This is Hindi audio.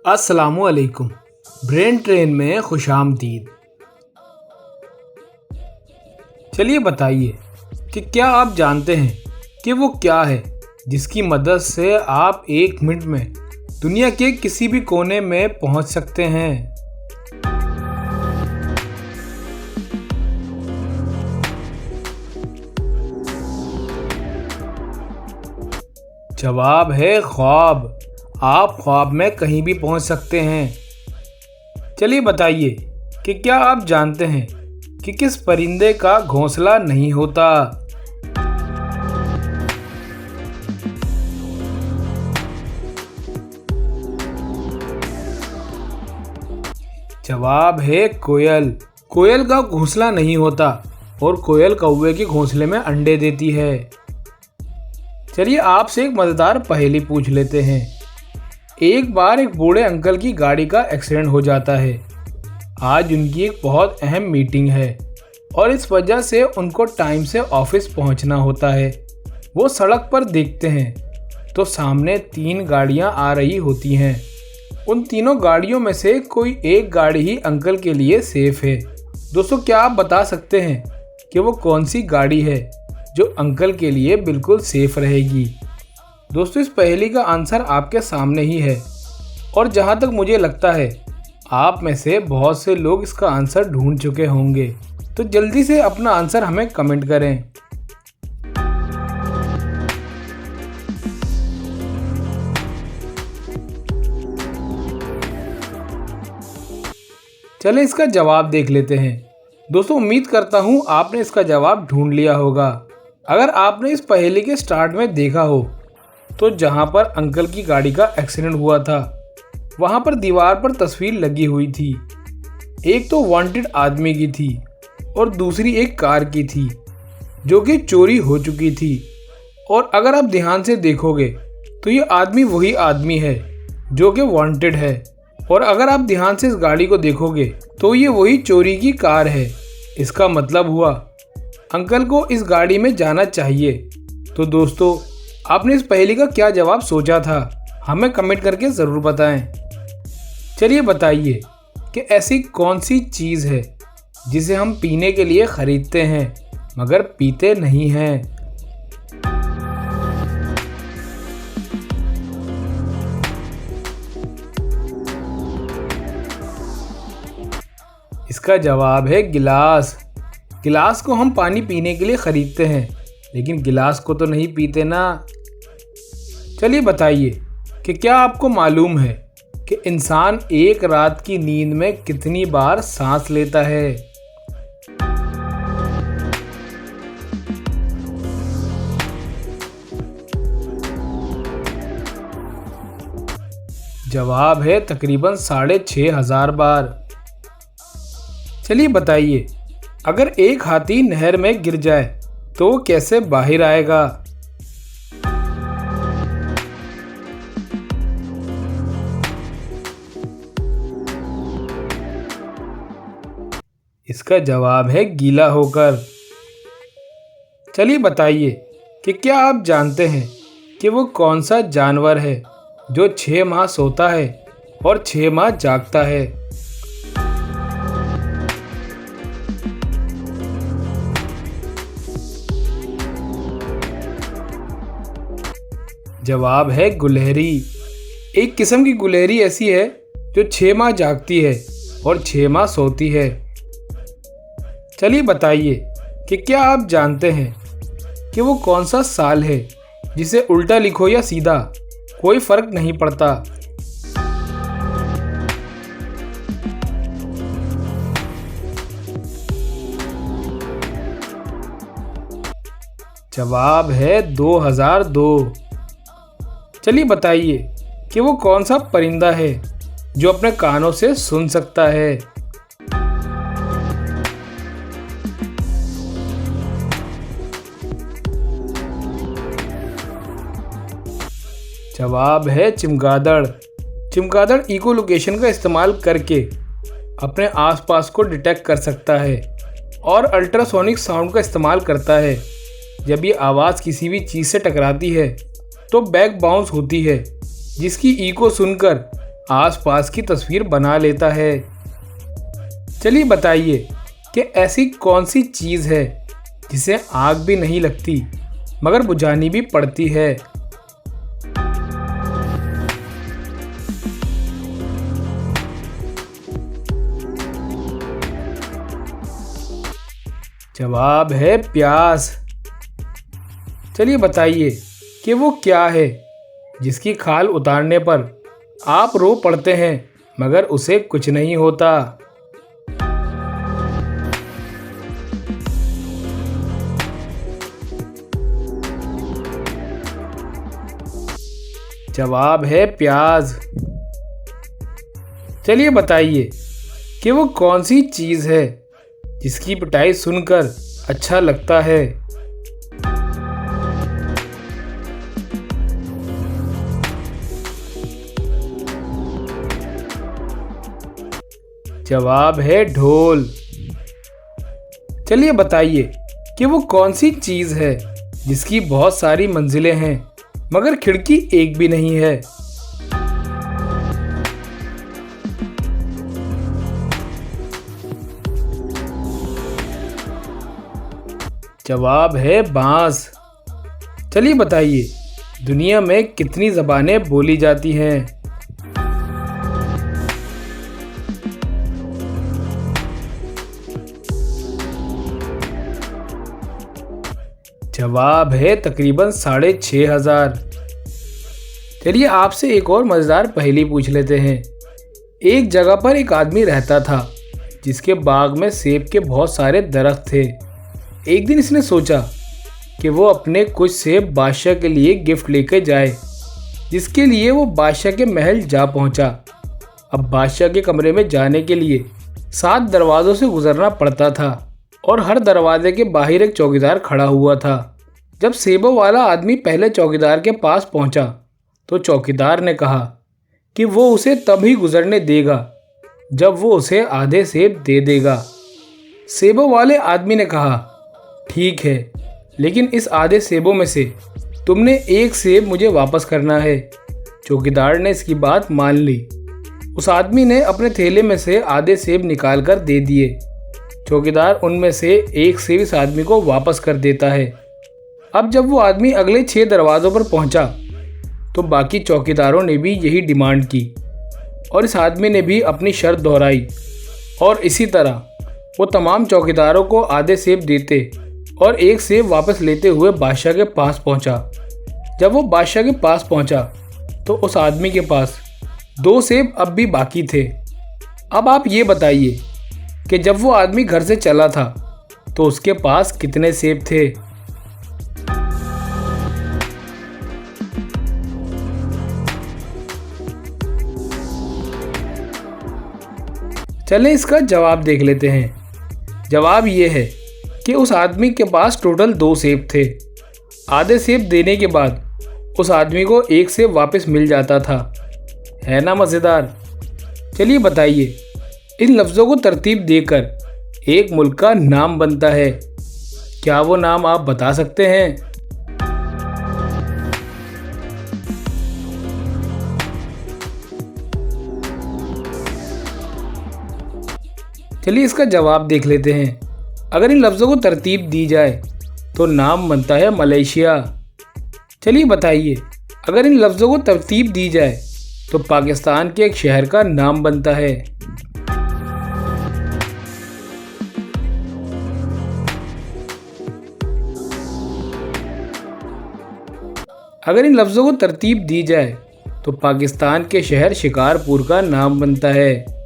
अस्सलामुअलैकुम। ब्रेन ट्रेन में खुशामदीद। चलिए बताइए कि क्या आप जानते हैं कि वो क्या है जिसकी मदद से आप 1 मिनट में दुनिया के किसी भी कोने में पहुंच सकते हैं। जवाब है ख्वाब। आप ख्वाब में कहीं भी पहुंच सकते हैं। चलिए बताइए कि क्या आप जानते हैं कि किस परिंदे का घोंसला नहीं होता। जवाब है कोयल। कोयल का घोंसला नहीं होता और कोयल कौवे के घोंसले में अंडे देती है। चलिए आपसे एक मजेदार पहेली पूछ लेते हैं। एक बार एक बूढ़े अंकल की गाड़ी का एक्सीडेंट हो जाता है। आज उनकी एक बहुत अहम मीटिंग है और इस वजह से उनको टाइम से ऑफिस पहुंचना होता है। वो सड़क पर देखते हैं तो सामने 3 गाड़ियां आ रही होती हैं। उन तीनों गाड़ियों में से कोई एक गाड़ी ही अंकल के लिए सेफ है। दोस्तों, क्या आप बता सकते हैं कि वो कौन सी गाड़ी है जो अंकल के लिए बिल्कुल सेफ रहेगी? दोस्तों, इस पहेली का आंसर आपके सामने ही है और जहाँ तक मुझे लगता है आप में से बहुत से लोग इसका आंसर ढूंढ चुके होंगे। तो जल्दी से अपना आंसर हमें कमेंट करें। चलें इसका जवाब देख लेते हैं। दोस्तों, उम्मीद करता हूँ आपने इसका जवाब ढूंढ लिया होगा। अगर आपने इस पहेली के स्टार्ट में देखा हो तो जहाँ पर अंकल की गाड़ी का एक्सीडेंट हुआ था वहाँ पर दीवार पर तस्वीर लगी हुई थी। एक तो वांटेड आदमी की थी और दूसरी एक कार की थी जो कि चोरी हो चुकी थी। और अगर आप ध्यान से देखोगे तो ये आदमी वही आदमी है जो कि वांटेड है, और अगर आप ध्यान से इस गाड़ी को देखोगे तो ये वही चोरी की कार है। इसका मतलब हुआ अंकल को इस गाड़ी में जाना चाहिए। तो दोस्तों, आपने इस पहेली का क्या जवाब सोचा था? हमें कमेंट करके ज़रूर बताएं। चलिए बताइए कि ऐसी कौन सी चीज़ है जिसे हम पीने के लिए ख़रीदते हैं मगर पीते नहीं हैं। इसका जवाब है गिलास। गिलास को हम पानी पीने के लिए ख़रीदते हैं लेकिन गिलास को तो नहीं पीते ना। चलिए बताइए कि क्या आपको मालूम है कि इंसान एक रात की नींद में कितनी बार सांस लेता है? जवाब है तकरीबन 6500 बार। चलिए बताइए, अगर एक हाथी नहर में गिर जाए तो वो कैसे बाहर आएगा? इसका जवाब है गीला होकर। चलिए बताइए कि क्या आप जानते हैं कि वो कौन सा जानवर है जो 6 माह सोता है और 6 माह जागता है? जवाब है गुलहरी। एक किस्म की गुलहरी ऐसी है जो 6 माह जागती है और 6 माह सोती है। चलिए बताइए कि क्या आप जानते हैं कि वो कौन सा साल है जिसे उल्टा लिखो या सीधा कोई फर्क नहीं पड़ता? जवाब है 2002। चलिए बताइए कि वो कौन सा परिंदा है जो अपने कानों से सुन सकता है? जवाब है चमगादड़। चमगादड़ इको लोकेशन का इस्तेमाल करके अपने आसपास को डिटेक्ट कर सकता है और अल्ट्रासोनिक साउंड का इस्तेमाल करता है। जब ये आवाज़ किसी भी चीज़ से टकराती है तो बैक बाउंस होती है, जिसकी इको सुनकर आसपास की तस्वीर बना लेता है। चलिए बताइए कि ऐसी कौन सी चीज़ है जिसे आग भी नहीं लगती मगर बुझानी भी पड़ती है। जवाब है प्यास। चलिए बताइए कि वो क्या है जिसकी खाल उतारने पर आप रो पड़ते हैं मगर उसे कुछ नहीं होता। जवाब है प्याज। चलिए बताइए कि वो कौन सी चीज़ है जिसकी पिटाई सुनकर अच्छा लगता है। जवाब है ढोल। चलिए बताइए कि वो कौन सी चीज़ है जिसकी बहुत सारी मंजिलें हैं मगर खिड़की एक भी नहीं है। जवाब है बांस। चलिए बताइए दुनिया में कितनी ज़बानें बोली जाती हैं। जवाब है तकरीबन 6,500। चलिए आपसे एक और मज़ेदार पहेली पूछ लेते हैं। एक जगह पर एक आदमी रहता था जिसके बाग में सेब के बहुत सारे दरख्त थे। एक दिन इसने सोचा कि वो अपने कुछ सेब बादशाह के लिए गिफ्ट लेकर जाए, जिसके लिए वो बादशाह के महल जा पहुंचा। अब बादशाह के कमरे में जाने के लिए 7 दरवाज़ों से गुजरना पड़ता था और हर दरवाजे के बाहर एक चौकीदार खड़ा हुआ था। जब सेबों वाला आदमी पहले चौकीदार के पास पहुंचा तो चौकीदार ने कहा कि वो उसे तभी गुजरने देगा जब वो उसे आधे सेब दे देगा। सेबों वाले आदमी ने कहा, ठीक है, लेकिन इस आधे सेबों में से तुमने एक सेब मुझे वापस करना है। चौकीदार ने इसकी बात मान ली। उस आदमी ने अपने थैले में से आधे सेब निकाल कर दे दिए। चौकीदार उनमें से एक सेब इस आदमी को वापस कर देता है। अब जब वो आदमी अगले 6 दरवाज़ों पर पहुंचा तो बाकी चौकीदारों ने भी यही डिमांड की और इस आदमी ने भी अपनी शर्त दोहराई और इसी तरह वो तमाम चौकीदारों को आधे सेब देते और एक सेब वापस लेते हुए बादशाह के पास पहुंचा। जब वो बादशाह के पास पहुंचा तो उस आदमी के पास 2 सेब अब भी बाकी थे। अब आप ये बताइए कि जब वो आदमी घर से चला था तो उसके पास कितने सेब थे। चलें इसका जवाब देख लेते हैं। जवाब ये है कि उस आदमी के पास टोटल 2 सेब थे। आधे सेब देने के बाद उस आदमी को एक सेब वापस मिल जाता था। है ना मज़ेदार। चलिए बताइए इन लफ्ज़ों को तरतीब देकर एक मुल्क का नाम बनता है। क्या वो नाम आप बता सकते हैं? चलिए इसका जवाब देख लेते हैं। अगर इन लफ्ज़ों को तरतीब दी जाए तो नाम बनता है मलेशिया। चलिए बताइए अगर इन लफ्ज़ों को तरतीब दी जाए तो पाकिस्तान के एक शहर का नाम बनता है। अगर इन लफ्ज़ों को तरतीब दी जाए तो पाकिस्तान के शहर शिकारपुर का नाम बनता है।